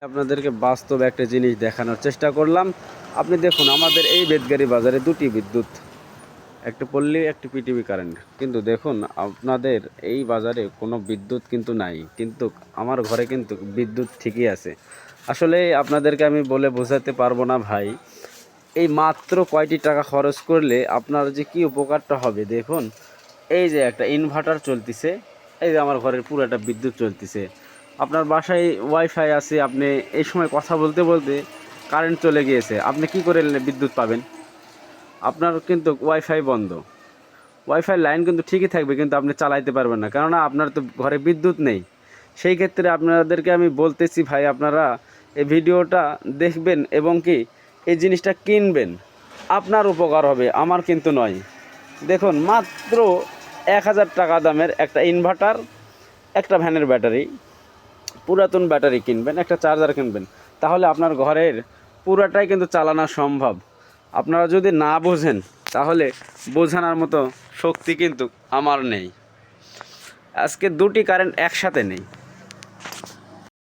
আপনাদেরকে বাস্তব একটা জিনিস দেখানোর চেষ্টা করলাম। আপনি দেখুন আমাদের এই বেদগাড়ি বাজারে দুটি বিদ্যুৎ, একটা পল্লী একটি পিটিভি কারেন্ট, কিন্তু দেখুন আপনাদের এই বাজারে কোনো বিদ্যুৎ কিন্তু নাই, কিন্তু আমার ঘরে কিন্তু বিদ্যুৎ ঠিকই আছে। আসলে আপনাদেরকে আমি বলে বোঝাতে পারবো না ভাই, এই মাত্র কয়টি টাকা খরচ করলে আপনার যে কি উপকারটা হবে। দেখুন এই যে একটা ইনভার্টার চলতেছে, এই যে আমার ঘরের পুরো একটা বিদ্যুৎ চলতেছে, আপনার বাসায় ওয়াইফাই আছে, আপনি এই সময় কথা বলতে বলতে কারেন্ট চলে গিয়েছে, আপনি কি করে বিদ্যুৎ পাবেন? আপনার কিন্তু ওয়াইফাই বন্ধ, ওয়াইফাই লাইন কিন্তু ঠিকই থাকবে, কিন্তু আপনি চালাইতে পারবেন না, কেননা আপনার তো ঘরে বিদ্যুৎ নেই। সেই ক্ষেত্রে আপনাদেরকে আমি বলতেছি ভাই, আপনারা এই ভিডিওটা দেখবেন এবং কি এই জিনিসটা কিনবেন, আপনার উপকার হবে, আমার কিন্তু নয়। দেখুন মাত্র 1000 টাকা দামের একটা ইনভার্টার, একটা ভ্যানের ব্যাটারি, পুরাতন ব্যাটারি কিনবেন, একটা চার্জার কিনবেন, তাহলে আপনার ঘরের পুরাটাই কিন্তু চালানো সম্ভব। আপনারা যদি না বোঝেন তাহলে বোঝানোর মতো শক্তি কিন্তু আমার নেই। আজকে দুটি কারেন্ট একসাথে নেই।